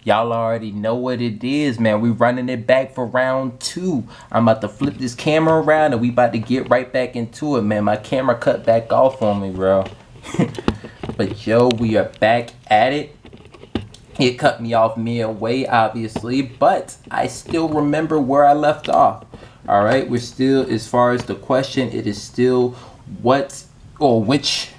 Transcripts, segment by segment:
Y'all already know what it is, man. We running it back for round two. I'm about to flip this camera around and we about to get right back into it, man. My camera cut back off on me, bro. But yo, we are back at it. It cut me off midway, obviously, but I still remember where I left off. All right, we're still, as far as the question, it is still what or which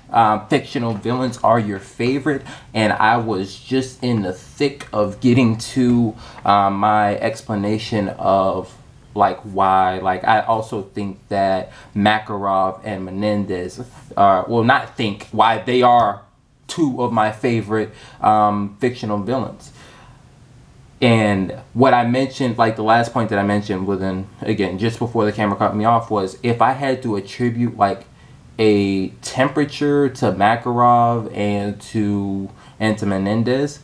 fictional villains are your favorite, and I was just in the thick of getting to my explanation of like why. Like, I also think that Makarov and Menendez are, well, not think, why they are two of my favorite fictional villains. And what I mentioned, like the last point that I mentioned within, again, just before the camera cut me off, was if I had to attribute like a temperature to Makarov and to Menendez,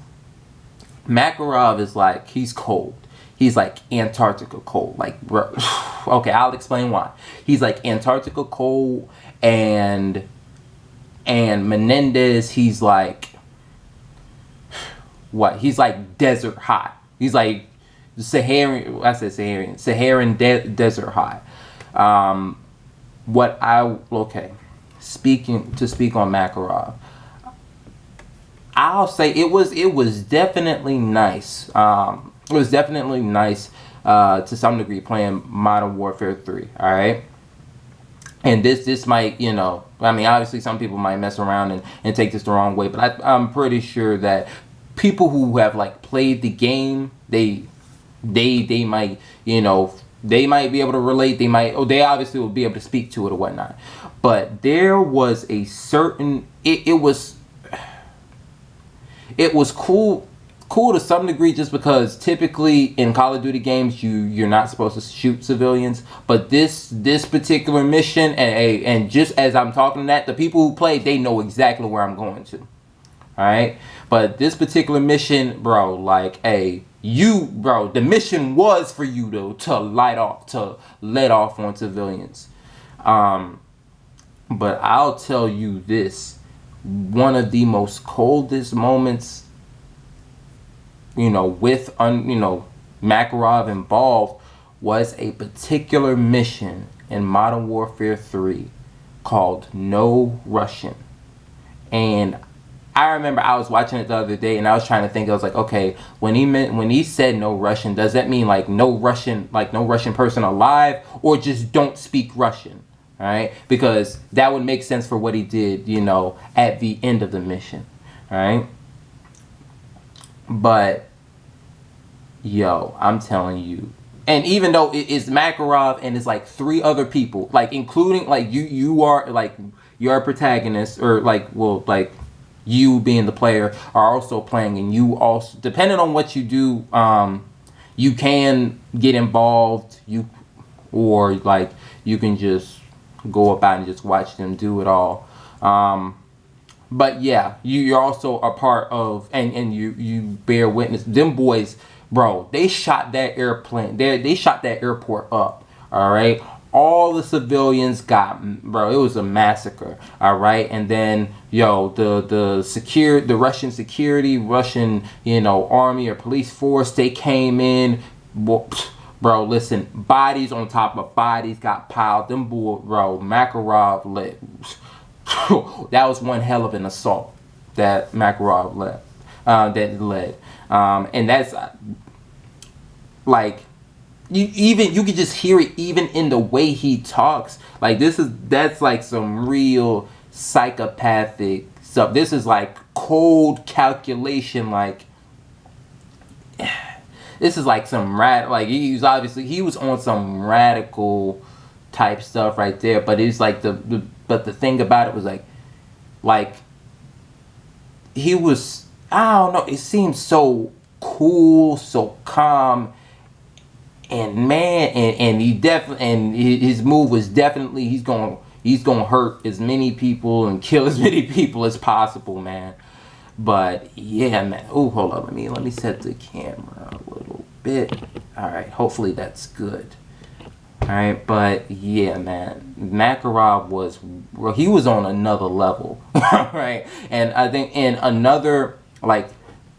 Makarov is like, he's cold. He's like Antarctica cold. Like, bro, okay, I'll explain why. He's like Antarctica cold, and Menendez, he's like, what? He's like desert hot. He's like Saharan. I said Saharan. Desert hot. Speak on Makarov, I'll say it was definitely nice. It was definitely nice to some degree playing Modern Warfare 3. All right. And this might, I mean, obviously some people might mess around and take this the wrong way, but I'm pretty sure that people who have like played the game, they might, they might be able to relate. They obviously will be able to speak to it or whatnot. But there was a certain, it was cool to some degree, just because typically in Call of Duty games you're not supposed to shoot civilians, but this particular mission, and just as I'm talking that, the people who play, they know exactly where I'm going to. All right, but this particular mission, bro, like, the mission was for you to let off on civilians. But I'll tell you this, one of the most coldest moments, with Makarov involved, was a particular mission in Modern Warfare 3 called No Russian. And I remember I was watching it the other day and I was trying to think, I was like, okay, when he said no Russian, does that mean like no Russian person alive, or just don't speak Russian? All right, because that would make sense for what he did, at the end of the mission. All right. But yo, I'm telling you, and even though it's Makarov and it's like three other people, like including like you are like, you're a protagonist, or like, well, like you being the player are also playing, and you also, depending on what you do, you can get involved, or like you can just go about and just watch them do it all. But yeah, you're also a part of, and you bear witness. Them boys, bro, they shot that airplane. They shot that airport up. All right, all the civilians got, bro. It was a massacre. All right, and then the Russian security, Russian army or police force, they came in. Bro, listen, bodies on top of bodies got piled. Them boy, bro, Makarov led. That was one hell of an assault that Makarov led. And that's like, you could just hear it even in the way he talks. Like, that's like some real psychopathic stuff. This is like cold calculation. Like, this is like some like he was on some radical type stuff right there. But it's like but the thing about it was like he was, I don't know, it seemed so cool, so calm, and man, and he definitely, and his move was definitely, he's gonna hurt as many people and kill as many people as possible, man. But yeah, man. Oh, hold on, let me set the camera a little bit. All right, hopefully that's good. All right, but yeah, man, Makarov was on another level, right? And I think in another, like,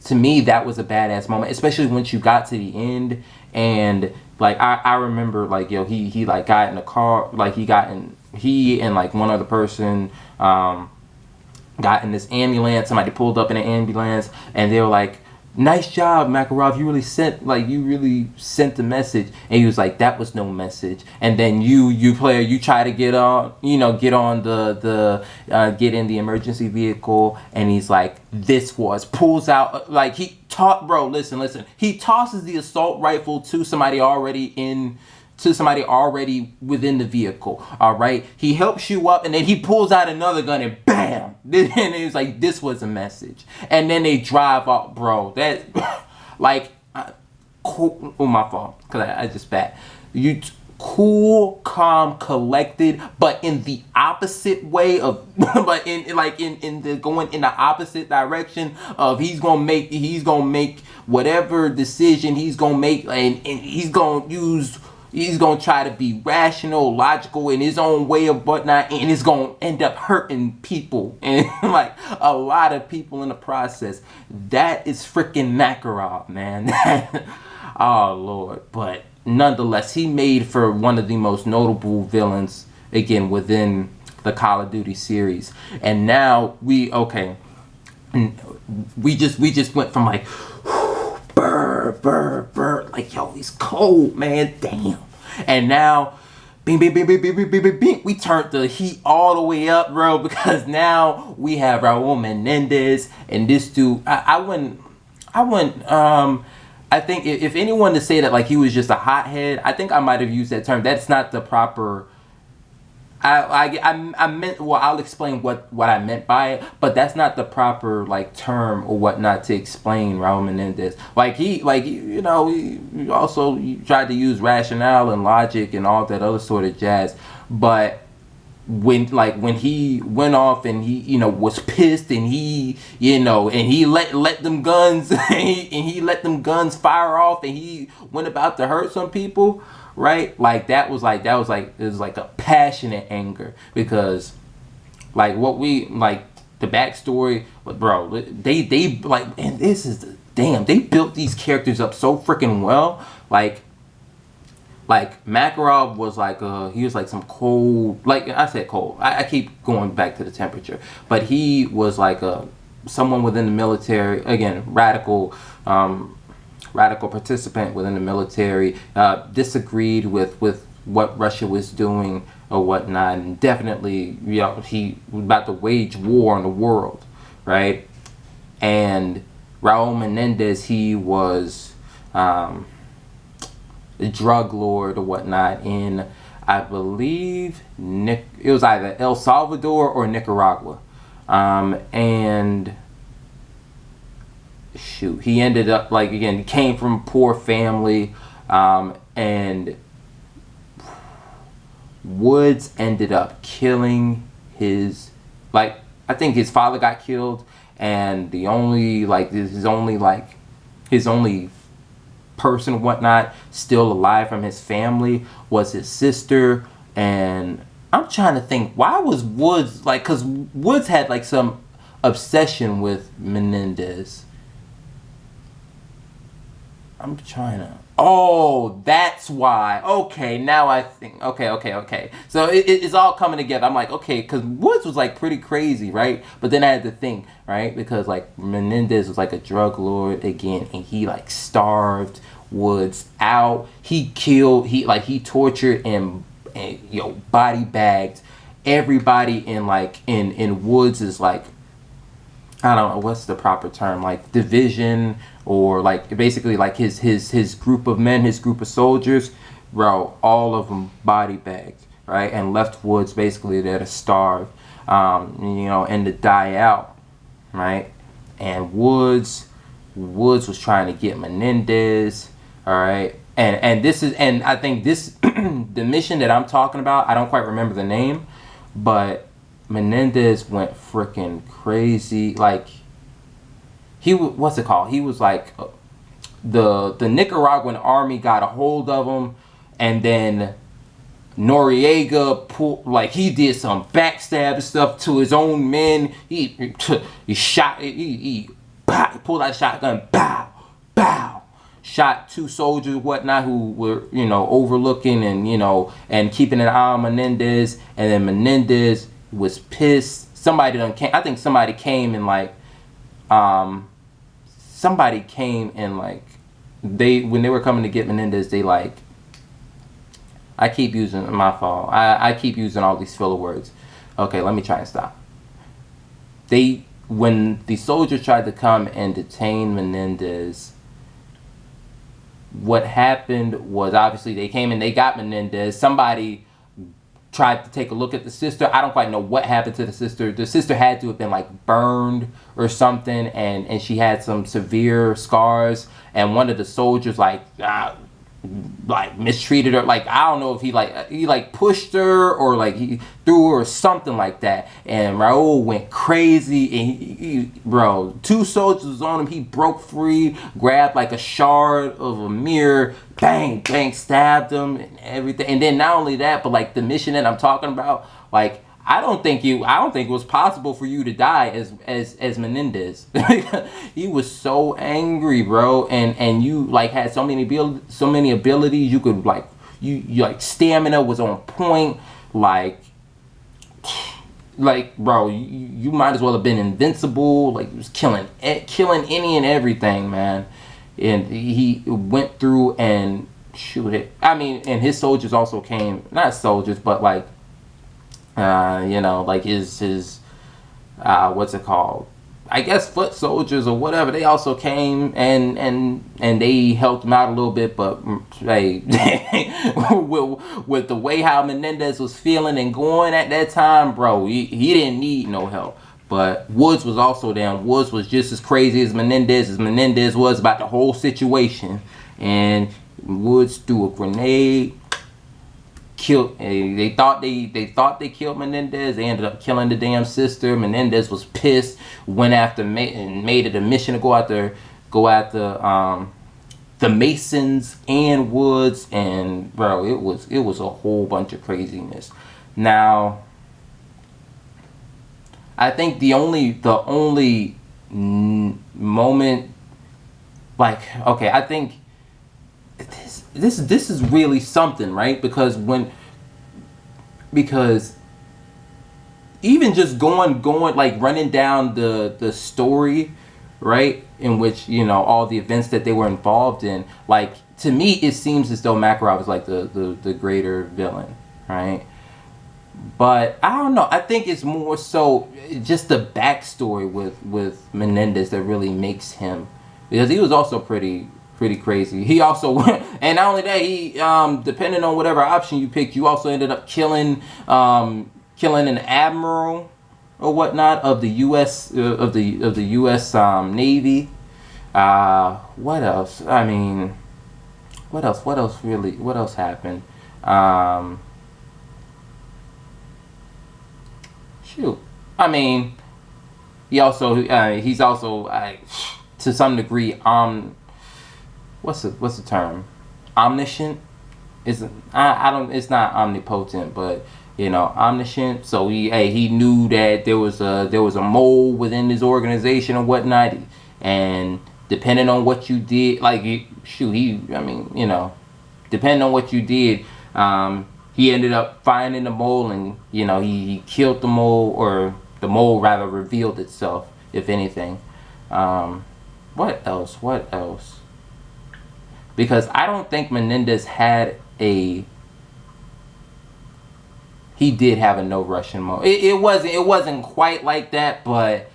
to me, that was a badass moment, especially once you got to the end. And like I remember, like, yo, he like got in the car, like he and like one other person got in this ambulance. Somebody pulled up in an ambulance, and they were like, "Nice job, Makarov. You really sent the message." And he was like, "That was no message." And then you player, you try to get on, get on get in the emergency vehicle, and he's like, "This was," pulls out, like, he taught, bro. Listen. He tosses the assault rifle to somebody already within the vehicle. All right, he helps you up, and then he pulls out another gun, and bam, and he was like, "This was a message." And then they drive off, bro. That like cool. Oh, my fault, because I just fat you. Cool, calm, collected, but in the opposite way of but in the going in the opposite direction of he's gonna make whatever decision he's gonna make, and he's gonna try to be rational, logical in his own way of whatnot, and it's gonna end up hurting people, and like a lot of people in the process. That is freaking Makarov, man. Oh Lord. But nonetheless, he made for one of the most notable villains, again, within the Call of Duty series. And now we just went from like burr, like, yo, he's cold, man, damn. And now bing, we turned the heat all the way up, bro, because now we have Raul Menendez, and this dude, I think if anyone to say that like he was just a hothead, I think I might have used that term. That's not the proper. I meant, well, I'll explain what I meant by it, but that's not the proper like term or whatnot to explain Raul Menendez. He also tried to use rationale and logic and all that other sort of jazz, but when he went off and he was pissed, and he let them guns and he let them guns fire off, and he went about to hurt some people, right? Like it was like a passionate anger, because like the backstory, but bro, they like, and this is they built these characters up so freaking well. Like Makarov was he was like some cold, like I said cold. I keep going back to the temperature, but he was like someone within the military, again, radical participant within the military, disagreed with what Russia was doing or whatnot, and definitely he was about to wage war on the world, right? And Raul Menendez, he was drug lord or whatnot in, I believe, it was either El Salvador or Nicaragua, and shoot, he ended up he came from a poor family, and Woods ended up killing his, I think his father got killed, and his only person and whatnot still alive from his family was his sister. And I'm trying to think, why was Woods because Woods had some obsession with Menendez. I'm trying to, that's why. Okay, now I think, okay, so it's all coming together. I'm like, okay, because Woods was pretty crazy, right? But then I had to think, right, because Menendez was a drug lord again, and he starved Woods out. He killed, he tortured and body bagged everybody in Woods' I don't know what's the proper term, division, or basically his group of men, his group of soldiers, bro, all of them body bagged, right, and left Woods basically there to starve, and to die out, right? And Woods was trying to get Menendez, all right, and I think this the mission that I'm talking about, I don't quite remember the name, but Menendez went freaking crazy. What's it called? He was the Nicaraguan army got a hold of him, and then Noriega pulled, he did some backstab stuff to his own men. He shot, he Pow, pulled out a shotgun, bow, bow. Shot 2 soldiers, whatnot, who were, overlooking and, and keeping an eye on Menendez. And then Menendez was pissed. Somebody done came. I think somebody came and like, when they were coming to get Menendez, they like, I keep using my fault. I keep using all these filler words. Okay, let me try and stop. When the soldiers tried to come and detain Menendez, what happened was obviously they came and they got Menendez. Somebody tried to take a look at the sister. I don't quite know what happened to the sister. The sister had to have been like burned or something, and she had some severe scars. And one of the soldiers like mistreated her. Like, I don't know if he pushed her or like he threw her or something like that. And Raul went crazy, and he 2 soldiers was on him. He broke free, grabbed like a shard of a mirror, bang bang, stabbed him and everything. And then not only that, but like the mission that I'm talking about, like I don't think it was possible for you to die as Menendez. He was so angry, bro, and you like had so many abilities. You could like you like stamina was on point, like bro, you might as well have been invincible. Like, he was killing any and everything, man. And he went through and shoot it. I mean, and his soldiers also came, not soldiers, but like like his what's it called? I guess foot soldiers or whatever. They also came and they helped him out a little bit, but hey, with the way how Menendez was feeling and going at that time, bro, he didn't need no help. But Woods was also down. Woods was just as crazy as Menendez was about the whole situation. And Woods threw a grenade. They thought they killed Menendez. They ended up killing the damn sister. Menendez was pissed, went after and made it a mission to go after the Masons and Woods, and bro, it was a whole bunch of craziness. Now, I think the only moment, like, okay, I think this is really something, right? Because even just going like running down the story, right, in which all the events that they were involved in, like, to me it seems as though Makarov is like the greater villain, right? But I don't know. I think it's more so just the backstory with Menendez that really makes him, because he was also pretty crazy. He also and not only that, he depending on whatever option you picked, you also ended up killing an admiral or whatnot of the U.S. of the U.S. Navy. What else? I mean, what else happened? Shoot. I mean, he's also to some degree what's the term? Omniscient? It's not omnipotent, but omniscient. So he knew that there was a mole within his organization or whatnot, and depending on what you did, like, depending on what you did, he ended up finding the mole, and he killed the mole, or the mole rather revealed itself, if anything. What else? Because I don't think Menendez he did have a no Russian mode. It wasn't quite like that, but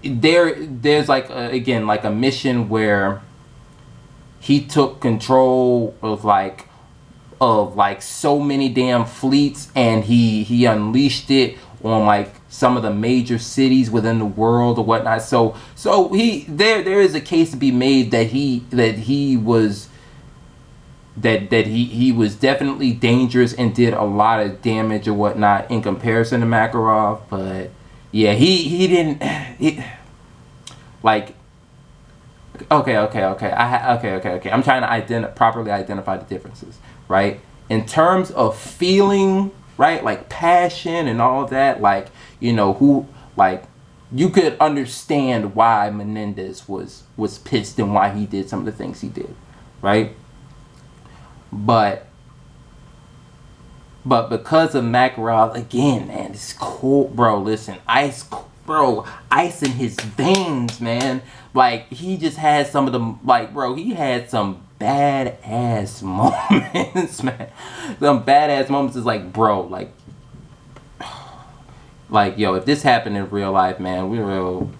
there's like a mission where he took control of so many damn fleets, and he unleashed it on like some of the major cities within the world or whatnot. So there is a case to be made that he was definitely dangerous and did a lot of damage or whatnot in comparison to Makarov. But yeah, he didn't like. Okay. I'm trying to properly identify the differences, right? In terms of feeling, right, like passion and all of that, like, who, like, you could understand why Menendez was pissed and why he did some of the things he did, right? But because of Makarov, again, man, it's cool, bro. Listen, ice in his veins, man. Like, he just had some of the, like, bro, he had some badass moments, man. Some badass moments is like, bro, like, yo, if this happened in real life, man, you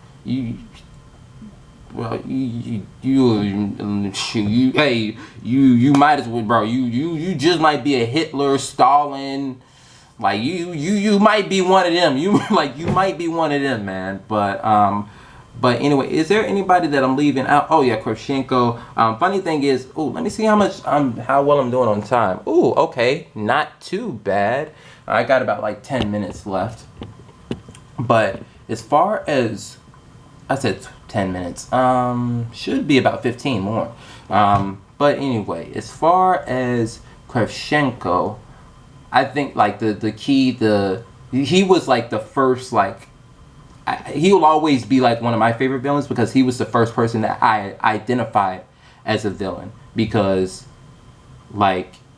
might as well, bro. You just might be a Hitler, Stalin, like you might be one of them. You might be one of them, man. But anyway, is there anybody that I'm leaving out? Oh yeah, Kravchenko. Funny thing is, let me see how well I'm doing on time. Okay, not too bad. I got about like 10 minutes left. But as far as I said 10 minutes, should be about 15 more. But anyway, as far as Kravchenko, I think like the key, he was like the first, like, he will always be like one of my favorite villains because he was the first person that I identified as a villain, because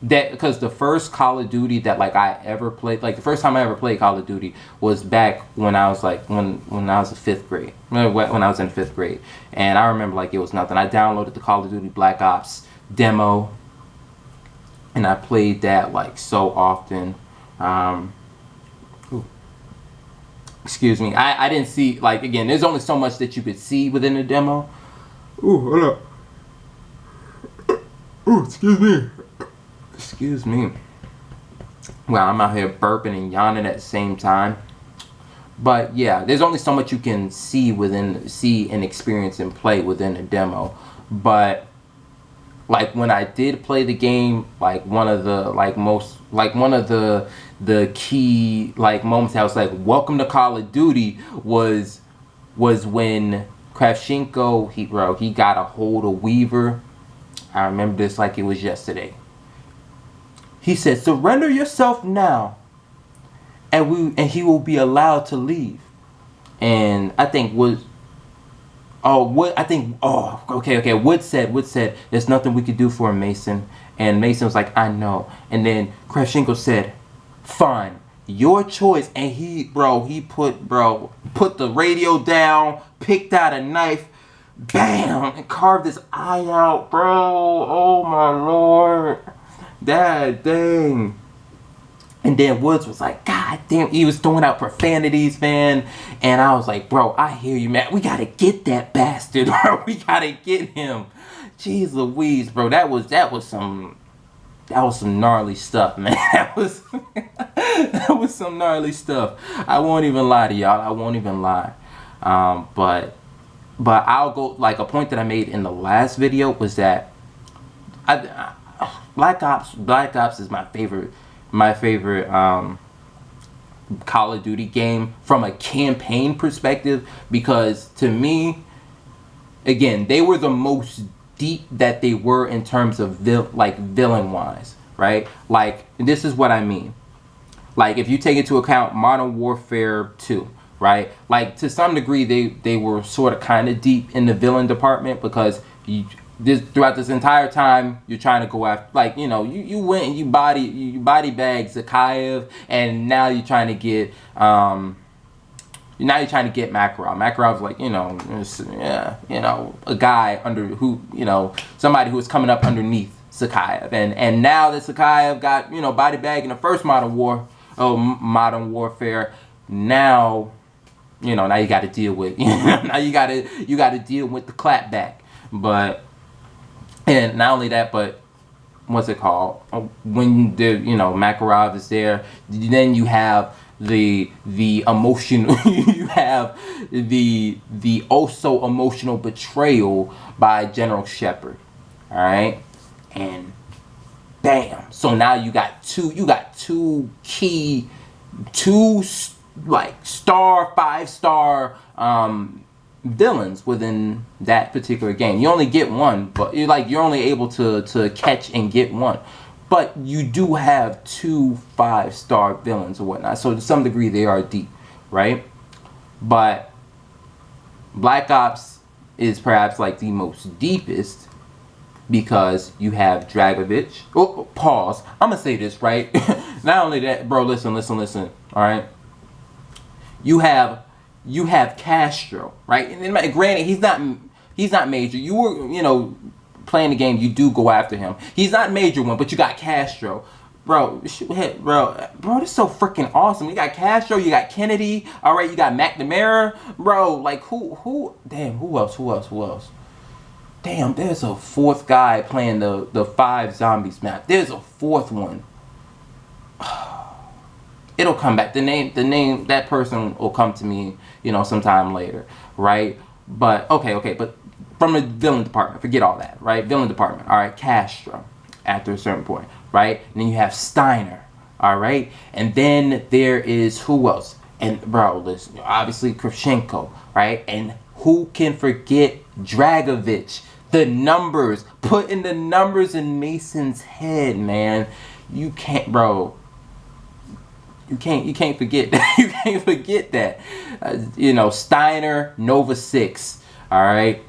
the first Call of Duty that like I ever played, like the first time I ever played Call of Duty was back when I was like when I was in 5th grade. When I was in 5th grade, and I remember like it was nothing. I downloaded the Call of Duty Black Ops demo, and I played that like so often. Excuse me. I didn't see, like, again, there's only so much that you could see within the demo. Hold up. Excuse me. Well, I'm out here burping and yawning at the same time. But yeah, there's only so much you can see and experience and play within a demo. But like when I did play the game, like one of the key like moments I was like, welcome to Call of Duty was when Kravchenko, he got a hold of Weaver. I remember this like it was yesterday. He said, surrender yourself now, and he will be allowed to leave. And I think Wood said, there's nothing we could do for him, Mason. And Mason was like, I know. And then Kravchenko said, fine, your choice. And he put the radio down, picked out a knife, bam, and carved his eye out, bro. Oh my lord. That thing. And then Woods was like, God damn, he was throwing out profanities, man. And I was like, bro, I hear you, man. We gotta get that bastard, bro. We gotta get him. Jeez Louise, bro. That was some gnarly stuff, man. That was some gnarly stuff. I won't even lie to y'all. I won't even lie. But I'll go, like, a point that I made in the last video was that Black Ops is my favorite Call of Duty game from a campaign perspective, because to me, again, they were the most deep that they were in terms of villain wise, right? Like, this is what I mean. Like, if you take into account Modern Warfare 2, right? Like, to some degree, they were sort of kind of deep in the villain department, because throughout this entire time, you're trying to go after, like, you know, you went and you body bagged Zachariah, and now you're trying to get Makarov. Makarov's like, a guy somebody who was coming up underneath Zachariah, and now that Zachariah got body bagged in the first Modern Warfare, now now you got to deal with now you got to deal with the clapback. And not only that, but what's it called? When Makarov is there, then you have the emotional, you have the also emotional betrayal by General Shepard. All right, and bam. So now you got two key, like 5-star villains within that particular game. You only get one, but you're only able to catch and get one, but you do have 2 5-star villains or whatnot, so to some degree they are deep, right? But Black Ops is perhaps like the most deepest because you have Dragovich. Oh, pause. I'm gonna say this, right? Not only that, bro. Listen. All right. You have Castro, right? And granted, he's not major. You were, playing the game. You do go after him. He's not major one, but you got Castro. Bro, bro, this is so freaking awesome. You got Castro, you got Kennedy, all right, you got McNamara, bro. Like damn, who else? Damn, there's a fourth guy playing the 5 zombies map. There's a fourth one. It'll come back. The name, that person will come to me, sometime later, right? But okay, but from the villain department, forget all that, right? Villain department, all right, Castro, after a certain point, right? And then you have Steiner, all right? And then there is who else? And bro, listen, obviously Kravchenko, right? And who can forget Dragovich? The numbers, putting the numbers in Mason's head, man. You can't, bro. You can't forget that. You can't forget that. Steiner, Nova 6. All right.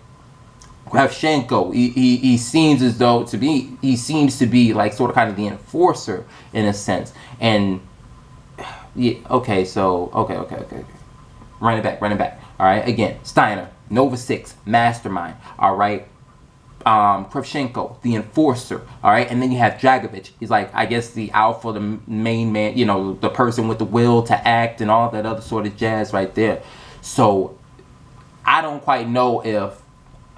Kravchenko, he seems as though he seems to be like sort of kind of the enforcer in a sense. And yeah, okay. Run it back. All right. Again, Steiner, Nova 6, mastermind. All right. Kravchenko, the enforcer, all right, and then you have Dragovich. He's like, I guess, the alpha, the main man, the person with the will to act and all that other sort of jazz right there. So I don't quite know if,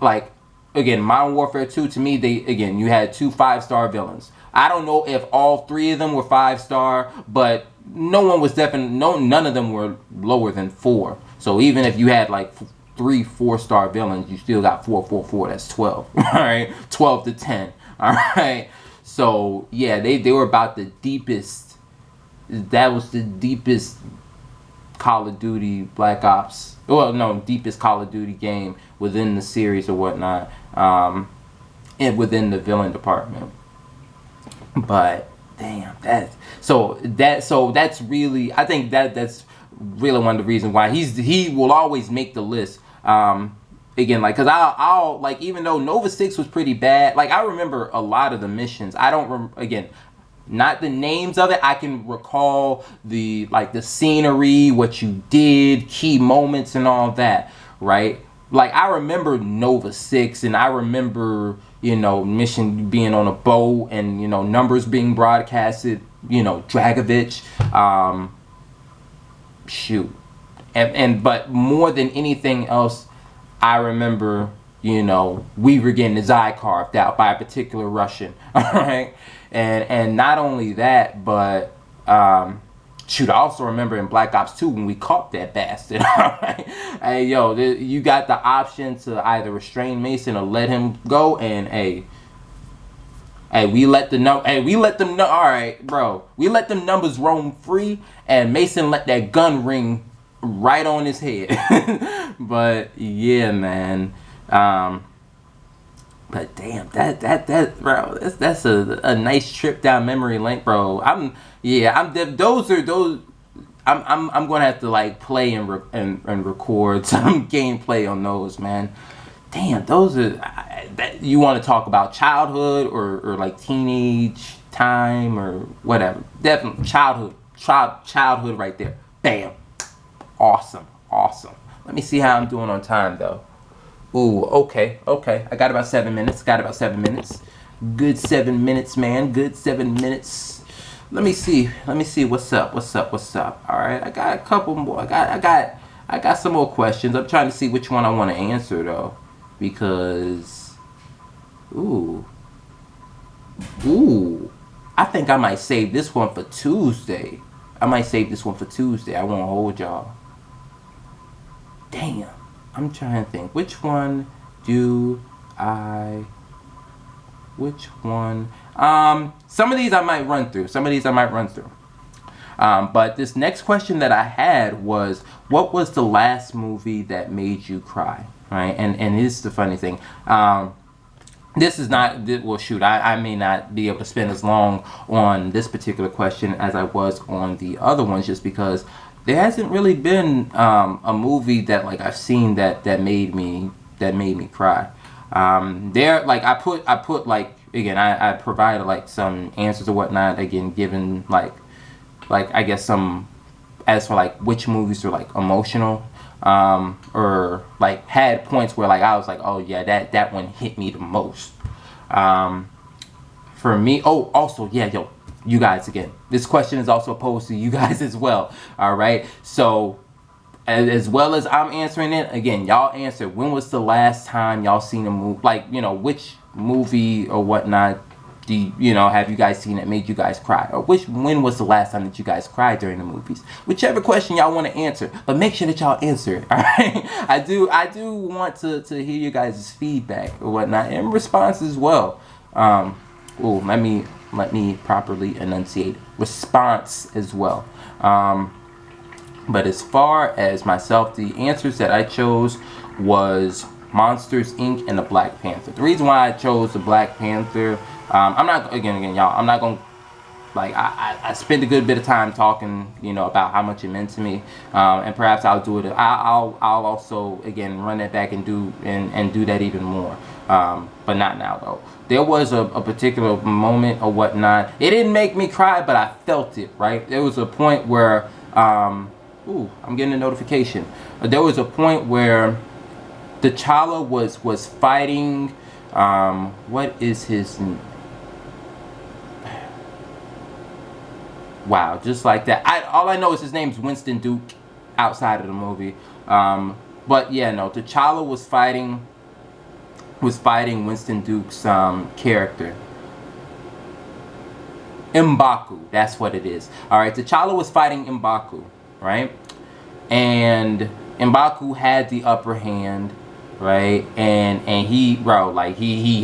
like, again, Modern Warfare 2, to me, you had 2 5-star villains. I don't know if all 3 of them were 5-star, but none of them were lower than 4. So even if you had like 3 4-star villains, you still got 4. That's 12. All right, 12 to 10. All right. So yeah, they were about the deepest. That was the deepest Call of Duty Black Ops. Well, no, deepest Call of Duty game within the series or whatnot, and within the villain department. But damn, that's really, I think that's really one of the reasons why he will always make the list. Again, like, cause I'll like, even though Nova 6 was pretty bad, like, I remember a lot of the missions. I don't again, not the names of it. I can recall the scenery, what you did, key moments, and all that, right? Like, I remember Nova 6, and I remember, mission being on a boat, and numbers being broadcasted, Dragovich, shoot. But more than anything else, I remember, we were getting his eye carved out by a particular Russian. All right. And not only that, but shoot, I also remember in Black Ops 2 when we caught that bastard. All right. Hey, yo, you got the option to either restrain Mason or let him go, and we let them know. All right, bro. We let them numbers roam free, and Mason let that gun ring right on his head. But yeah, man. But damn, that bro, that's a nice trip down memory lane, bro. I'm gonna have to like play and record some gameplay on those, man. Damn, those are you want to talk about childhood or like teenage time or whatever. Definitely childhood right there. Bam. Awesome. Let me see how I'm doing on time though. Ooh, okay. I got about 7 minutes. Good 7 minutes, man. Good 7 minutes. Let me see what's up. All right, I got a couple more. I got some more questions. I'm trying to see which one I want to answer though, because ooh, I think I might save this one for Tuesday. I won't hold y'all. Damn. I'm trying to think. Which one? Some of these I might run through. But this next question that I had was, what was the last movie that made you cry? Right? And here's the funny thing. This is not, well, shoot, I may not be able to spend as long on this particular question as I was on the other ones, just because there hasn't really been a movie that like I've seen that made me cry. There, like I put like again, I provided like some answers or whatnot. Again, given like I guess some as for like which movies are like emotional, or like had points where like I was like, oh yeah, that one hit me the most. Um, for me, oh also yeah, yo, you guys again. This question is also posed to you guys as well. All right, so as well as I'm answering it, again, y'all answer. When was the last time y'all seen a movie? Like, which movie or whatnot have you guys seen that made you guys cry? Or when was the last time that you guys cried during the movies? Whichever question y'all want to answer, but make sure that y'all answer it. All right, I do want to hear you guys' feedback or whatnot and response as well. Let me properly enunciate response as well. But as far as myself, the answers that I chose was Monsters Inc. and the Black Panther. The reason why I chose the Black Panther, I'm not again, y'all. I'm not gonna like I spent a good bit of time talking, about how much it meant to me, and perhaps I'll do it. I'll also again run it back and do that even more, but not now though. There was a particular moment or whatnot. It didn't make me cry, but I felt it. Right, there was a point where. Ooh, I'm getting a notification. There was a point where T'Challa was fighting. What is his? Wow, just like that. All I know is his name's Winston Duke. Outside of the movie, but yeah, no. T'Challa was fighting Winston Duke's character. M'Baku, that's what it is. All right, T'Challa was fighting M'Baku, right? And M'Baku had the upper hand, right? And he, bro, like he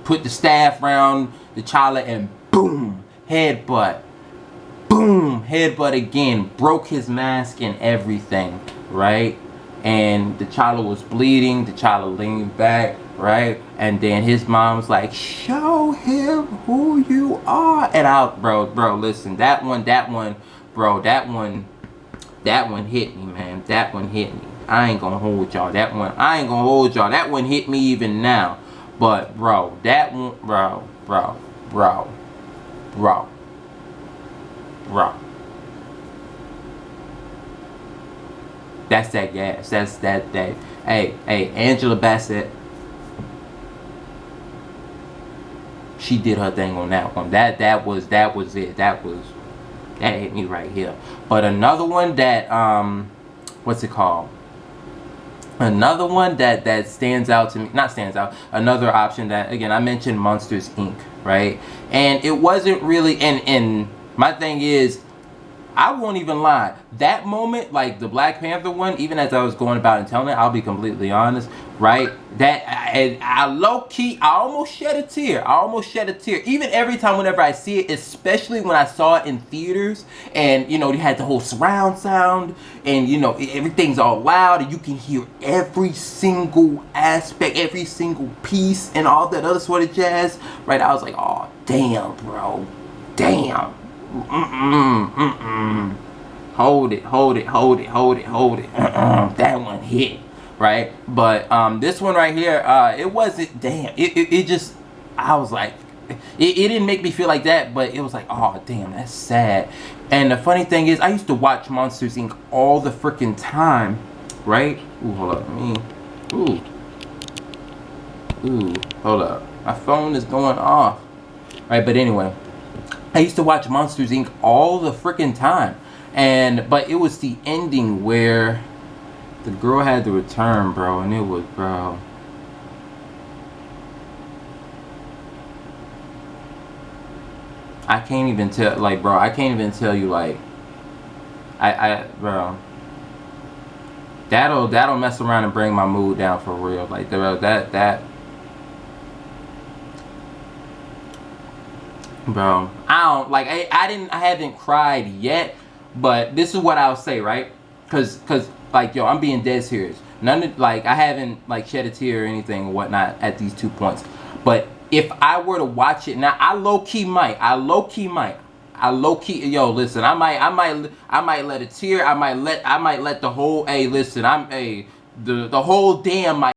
put the staff around T'Challa and boom, headbutt again, broke his mask and everything, right? And T'Challa was bleeding. T'Challa leaned back, right? And then his mom's like, "Show him who you are." And bro, listen, that one, bro, that one hit me, man. That one hit me. I ain't gonna hold y'all. That one hit me even now. But bro, that one, bro. That's that gas. That's that. Hey, Angela Bassett. She did her thing on that one. That was it. That hit me right here. But another one that what's it called? Another one that stands out to me. Not stands out. Another option that again I mentioned Monsters Inc. Right, and it wasn't really. And my thing is, I won't even lie. That moment, like the Black Panther one, even as I was going about and telling it, I'll be completely honest, right? That I low key, I almost shed a tear. Even every time whenever I see it, especially when I saw it in theaters, and you had the whole surround sound, and everything's all loud, and you can hear every single aspect, every single piece, and all that other sort of jazz, right? I was like, oh damn, bro, damn. Hold it. That one hit, right? But this one right here, it wasn't. Damn. It just. I was like, it didn't make me feel like that, but it was like, oh damn, that's sad. And the funny thing is, I used to watch Monsters Inc. all the freaking time, right? Ooh, hold up, Ooh, hold up. My phone is going off. Right, but anyway. I used to watch Monsters Inc. all the freaking time, but it was the ending where the girl had to return, bro, and it was, bro. I can't even tell, like, bro. I can't even tell you, like, bro. That'll mess around and bring my mood down for real, like, bro, that. Bro, I don't like. I haven't cried yet, but this is what I'll say, right? Cause like, yo, I'm being dead serious. None of like I haven't like shed a tear or anything or whatnot at these 2 points. But if I were to watch it now, I low key might. I low key, yo, listen, I might let a tear, I might let the whole, hey, listen, the whole damn might